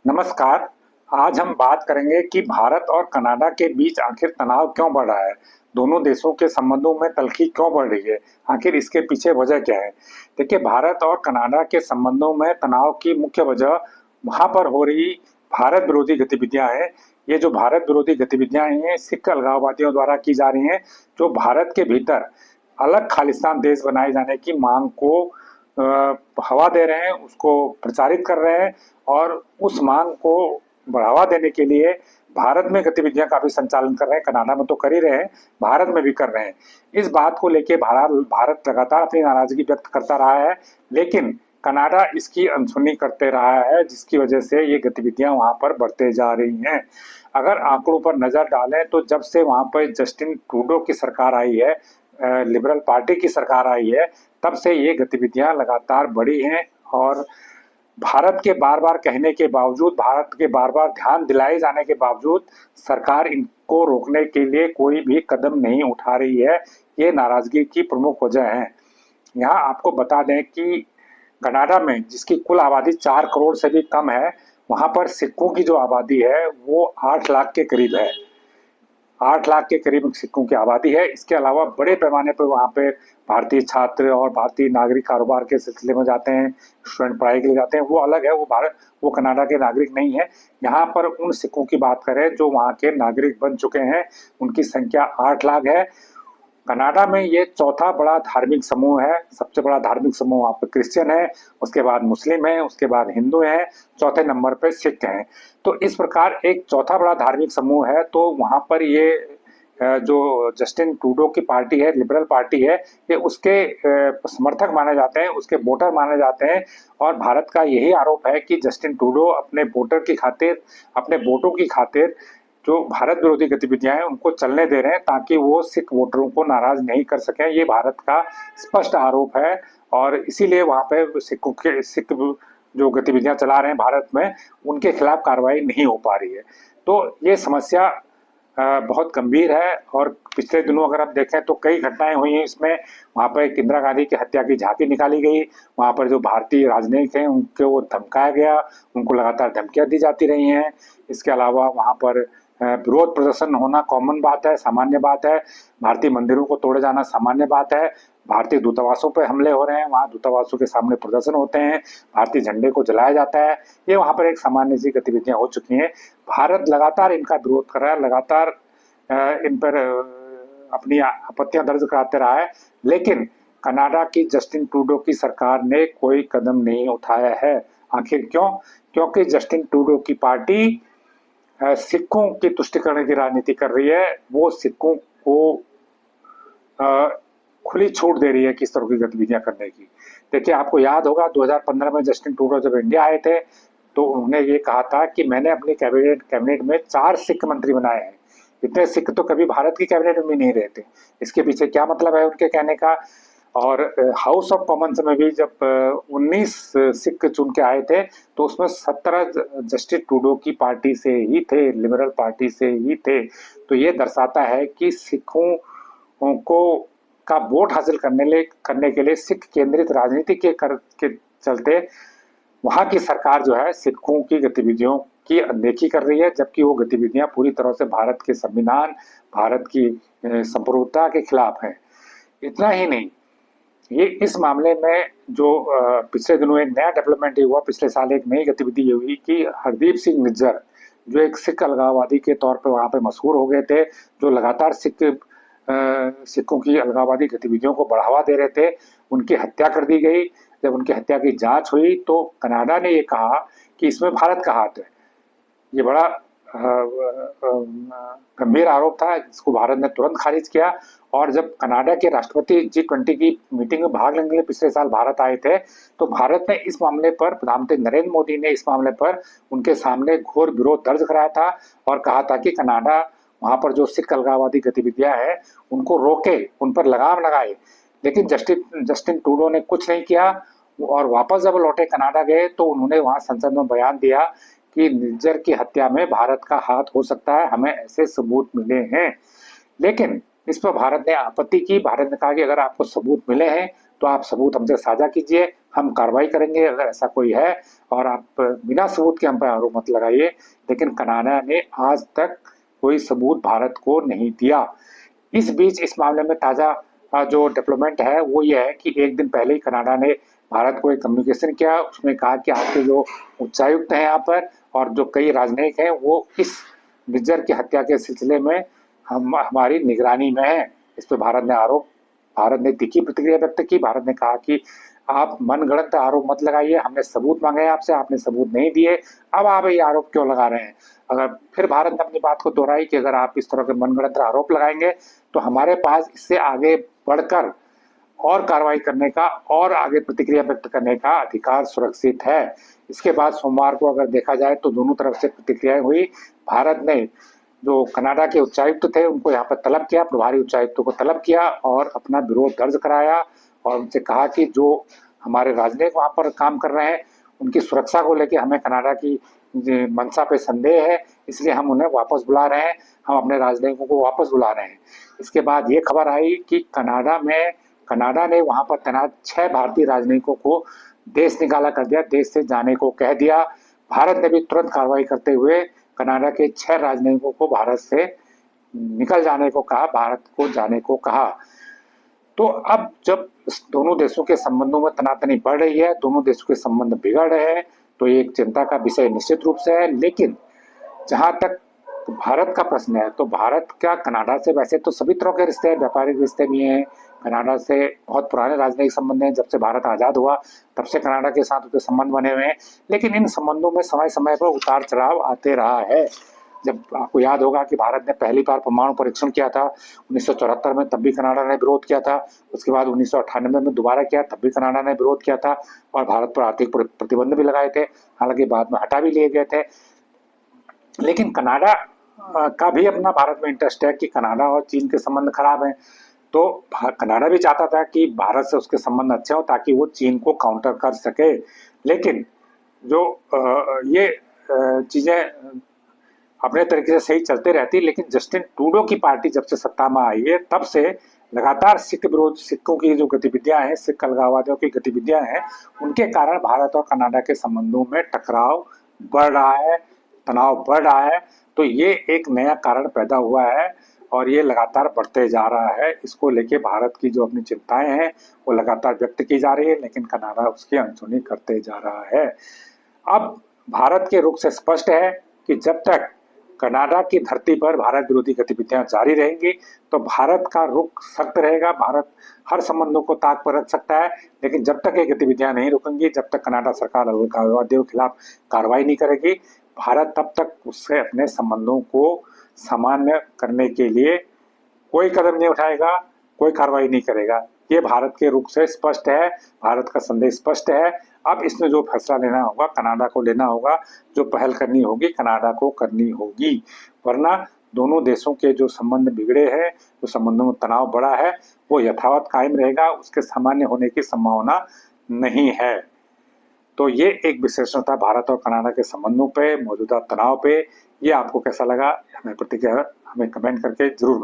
नमस्कार। आज हम बात करेंगे कि भारत और कनाडा के बीच आखिर तनाव क्यों बढ़ रहा है। दोनों देशों के संबंधों में तल्खी क्यों बढ़ रही है, आखिर इसके पीछे वजह क्या है। देखिए, भारत और कनाडा के संबंधों में तनाव की मुख्य वजह वहां पर हो रही भारत विरोधी गतिविधियां हैं। ये जो भारत विरोधी गतिविधियां हैं, सिख अलगाववादियों द्वारा की जा रही हैं, जो भारत के भीतर अलग खालिस्तान देश बनाए जाने की मांग को हवा दे रहे हैं, उसको प्रचारित कर रहे हैं। और उस मांग को बढ़ावा देने के लिए भारत में गतिविधियां काफी संचालन कर रहे हैं। कनाडा में तो कर ही रहे हैं, भारत में भी कर रहे हैं। इस बात को लेके भारत लगातार अपनी नाराजगी व्यक्त करता रहा है, लेकिन कनाडा इसकी अनसुनी करते रहा है, जिसकी वजह से ये गतिविधियां वहां पर बढ़ते जा रही हैं। अगर आंकड़ों पर नजर डालें तो जब से वहां पर जस्टिन ट्रूडो की सरकार आई है, लिबरल पार्टी की सरकार आई है, तब से ये गतिविधियां लगातार बढ़ी हैं। और भारत के बार बार कहने के बावजूद, भारत के बार बार ध्यान दिलाए जाने के बावजूद सरकार इनको रोकने के लिए कोई भी कदम नहीं उठा रही है। ये नाराजगी की प्रमुख वजह है। यहाँ आपको बता दें कि कनाडा में, जिसकी कुल आबादी 4 करोड़ से भी कम है, वहां पर सिखों की जो आबादी है वो 8 लाख के करीब है। 8 लाख के करीब सिखों की आबादी है। इसके अलावा बड़े पैमाने पर वहाँ पे भारतीय छात्र और भारतीय नागरिक कारोबार के सिलसिले में जाते हैं, स्टूडेंट पढ़ाई के लिए जाते हैं, वो अलग है। वो कनाडा के नागरिक नहीं है। यहाँ पर उन सिखों की बात करें जो वहाँ के नागरिक बन चुके हैं, उनकी संख्या 8 लाख है। कनाडा में ये चौथा बड़ा धार्मिक समूह है। सबसे बड़ा धार्मिक समूह वहाँ पे क्रिश्चियन है, उसके बाद मुस्लिम है, उसके बाद हिंदू है, चौथे नंबर पे सिख हैं। तो इस प्रकार एक चौथा बड़ा धार्मिक समूह है। तो वहाँ पर ये जो जस्टिन ट्रूडो की पार्टी है, लिबरल पार्टी है, ये उसके समर्थक माने जाते हैं, उसके वोटर माने जाते हैं। और भारत का यही आरोप है कि जस्टिन ट्रूडो अपने वोटर की खातिर, अपने वोटों की खातिर जो भारत विरोधी गतिविधियां हैं उनको चलने दे रहे हैं, ताकि वो सिख वोटरों को नाराज नहीं कर सकें। ये भारत का स्पष्ट आरोप है। और इसीलिए वहां पे सिख जो गतिविधियां चला रहे हैं भारत में, उनके खिलाफ कार्रवाई नहीं हो पा रही है। तो ये समस्या बहुत गंभीर है। और पिछले दिनों अगर आप देखें तो कई घटनाएं हुई हैं इसमें। वहाँ पर एक इंदिरा गांधी की हत्या की झांकी निकाली गई। वहाँ पर जो भारतीय राजनयिक हैं उनको धमकाया गया, उनको लगातार धमकियां दी जाती रही हैं। इसके अलावा वहाँ पर विरोध प्रदर्शन होना कॉमन बात है, सामान्य बात है। भारतीय मंदिरों को तोड़े जाना सामान्य बात है। भारतीय दूतावासों पर हमले हो रहे हैं, वहाँ दूतावासों के सामने प्रदर्शन होते हैं, भारतीय झंडे को जलाया जाता है। ये वहाँ पर एक सामान्य सी गतिविधियां हो चुकी हैं। भारत लगातार इनका विरोध कर रहा है, लगातार इन पर अपनी आपत्तियां दर्ज कराते रहा है। लेकिन कनाडा की जस्टिन ट्रूडो की सरकार ने कोई कदम नहीं उठाया है। आखिर क्यों? क्योंकि जस्टिन ट्रूडो की पार्टी सिखों की तुष्टिकरण की राजनीति कर रही है। वो सिखों को खुली छूट दे रही है किस तरह की गतिविधियां करने की। देखिए, आपको याद होगा 2015 में जस्टिन ट्रूडो जब इंडिया आए थे तो उन्होंने ये कहा था कि मैंने अपनी कैबिनेट में 4 सिख मंत्री बनाए हैं। इतने सिख तो कभी भारत की कैबिनेट में भी नहीं रहे थे। इसके पीछे क्या मतलब है उनके कहने का। और हाउस ऑफ कॉमन्स में भी जब 19 सिख चुन के आए थे तो उसमें 17 जस्टिस ट्रूडो की पार्टी से ही थे, लिबरल पार्टी से ही थे। तो ये दर्शाता है कि सिखों को का वोट हासिल करने के लिए सिख केंद्रित राजनीति के चलते वहां की सरकार जो है सिखों की गतिविधियों की अनदेखी कर रही है, जबकि वो गतिविधियां पूरी तरह से भारत के संविधान, भारत की संप्रभुता के खिलाफ हैं। इतना ही नहीं, ये इस मामले में जो पिछले दिनों एक नया डेवलपमेंट हुआ, पिछले साल एक नई गतिविधि ये हुई कि हरदीप सिंह निज्जर, जो एक सिख अलगाववादी के तौर पर वहां पे मशहूर हो गए थे, जो लगातार सिखों की अलगाववादी गतिविधियों को बढ़ावा दे रहे थे, उनकी हत्या कर दी गई। जब उनकी हत्या की जांच हुई तो कनाडा ने ये कहा कि इसमें भारत का हाथ है। ये बड़ा गंभीर आरोप था, जिसको भारत ने तुरंत खारिज किया। और जब कनाडा के राष्ट्रपति G20 की मीटिंग में भाग लेने के लिए पिछले साल भारत आए थे, तो भारत ने इस मामले पर, प्रधानमंत्री नरेंद्र मोदी ने इस मामले पर उनके सामने घोर विरोध दर्ज कराया था और कहा था कि कनाडा वहां पर जो सिख अलगाववादी गतिविधियां हैं उनको रोके, उन पर लगाम लगाए। लेकिन जस्टिन ट्रूडो ने कुछ नहीं किया। और वापस जब लौटे कनाडा गए तो उन्होंने वहां संसद में बयान दिया कि निज्जर की हत्या में भारत का हाथ हो सकता है, हमें ऐसे सबूत मिले हैं। लेकिन इस पर भारत ने आपत्ति की। भारत ने कहा कि अगर आपको सबूत मिले हैं तो आप सबूत हमसे साझा कीजिए, हम कार्रवाई करेंगे अगर ऐसा कोई है, और आप बिना सबूत के हम पर आरोप मत लगाइए। लेकिन कनाडा ने आज तक कोई सबूत भारत को नहीं दिया। इस बीच इस मामले में ताज़ा जो डेवलपमेंट है वो ये है कि एक दिन पहले ही कनाडा ने भारत को एक कम्युनिकेशन किया। उसमें कहा कि आपके जो उच्चायुक्त हैं यहाँ पर और जो कई राजनयिक हैं वो इस निज्जर की हत्या के सिलसिले में हमारी निगरानी में है। इस पर भारत ने तीखी प्रतिक्रिया व्यक्त की। भारत ने कहा कि आप मनगढ़ंत आरोप मत लगाइए, हमने सबूत मांगे आपसे, आपने सबूत नहीं दिए, अब आप ये आरोप क्यों लगा रहे हैं। अगर फिर भारत ने अपनी बात को दोहराई कि अगर आप इस तरह के मनगढ़ंत आरोप लगाएंगे तो हमारे पास इससे आगे बढ़कर और कार्रवाई करने का और आगे प्रतिक्रिया व्यक्त करने का अधिकार सुरक्षित है। इसके बाद सोमवार को अगर देखा जाए तो दोनों तरफ से प्रतिक्रियाएं हुई। भारत ने जो कनाडा के उच्चायुक्त थे उनको यहाँ पर तलब किया, प्रभारी उच्चायुक्तों को तलब किया और अपना विरोध दर्ज कराया और उनसे कहा कि जो हमारे राजनयिक वहाँ पर काम कर रहे हैं उनकी सुरक्षा को लेकर हमें कनाडा की मंशा पे संदेह है, इसलिए हम उन्हें वापस बुला रहे हैं, हम अपने राजनयिकों को वापस बुला रहे हैं। इसके बाद ये खबर आई कि कनाडा ने वहाँ पर तैनात 6 भारतीय राजनयिकों को देश निकाला कर दिया, देश से जाने को कह दिया। भारत ने भी तुरंत कार्रवाई करते हुए कनाडा के 6 राजनयिकों को भारत से निकल जाने को कहा, भारत को जाने को कहा। तो अब जब दोनों देशों के संबंधों में तनातनी बढ़ रही है, दोनों देशों के संबंध बिगड़ रहे हैं, तो ये एक चिंता का विषय निश्चित रूप से है। लेकिन जहां तक भारत का प्रश्न है तो भारत का कनाडा से वैसे तो सभी तरह के रिश्ते हैं, व्यापारिक रिश्ते भी हैं, कनाडा से बहुत पुराने राजनयिक संबंध हैं, जब से भारत आज़ाद हुआ तब से कनाडा के साथ उसके संबंध बने हुए हैं। लेकिन इन संबंधों में समय समय पर उतार चढ़ाव आते रहा है। जब आपको याद होगा कि भारत ने पहली बार परमाणु परीक्षण किया था 1974 में, तब भी कनाडा ने विरोध किया था। उसके बाद 1998 में दोबारा किया, तब भी कनाडा ने विरोध किया था और भारत पर आर्थिक प्रतिबंध भी लगाए थे, हालांकि बाद में हटा भी लिए गए थे। लेकिन कनाडा का भी अपना भारत में इंटरेस्ट है कि कनाडा और चीन के संबंध खराब हैं, तो कनाडा भी चाहता था कि भारत से उसके संबंध अच्छे हो ताकि वो चीन को काउंटर कर सके। लेकिन जो ये चीज़ें अपने तरीके से सही चलते रहती, लेकिन जस्टिन ट्रूडो की पार्टी जब से सत्ता में आई है तब से लगातार सिखों की जो गतिविधियां हैं, सिख अलगाववादियों की गतिविधियां हैं, उनके कारण भारत और कनाडा के संबंधों में टकराव बढ़ रहा है, तनाव बढ़ रहा है। तो ये एक नया कारण पैदा हुआ है और ये लगातार बढ़ते जा रहा है। इसको लेके भारत की जो अपनी चिंताएं हैं वो लगातार व्यक्त की जा रही है, लेकिन कनाडा उसकी अनसुनी करते जा रहा है। अब भारत के रुख से स्पष्ट है कि जब तक कनाडा की धरती पर भारत विरोधी गतिविधियां जारी रहेंगी तो भारत का रुख सख्त रहेगा, भारत हर संबंधों को ताक पर रख सकता है। लेकिन जब तक ये गतिविधियां नहीं रुकेंगी, जब तक कनाडा सरकार अलगाववादियों के खिलाफ कार्रवाई नहीं करेगी, भारत तब तक उससे अपने संबंधों को सामान्य करने के लिए कोई कदम नहीं उठाएगा, कोई कार्रवाई नहीं करेगा। ये भारत के रुख से स्पष्ट है, भारत का संदेश स्पष्ट है। अब इसमें जो फैसला लेना होगा कनाडा को लेना होगा, जो पहल करनी होगी कनाडा को करनी होगी, वरना दोनों देशों के जो संबंध बिगड़े हैं, जो संबंधों में तनाव बढ़ा है, वो यथावत कायम रहेगा, उसके सामान्य होने की संभावना नहीं है। तो ये एक विश्लेषण था भारत और कनाडा के संबंधों पे, मौजूदा तनाव पे। ये आपको कैसा लगा, हमें प्रतिक्रिया हमें कमेंट करके जरूर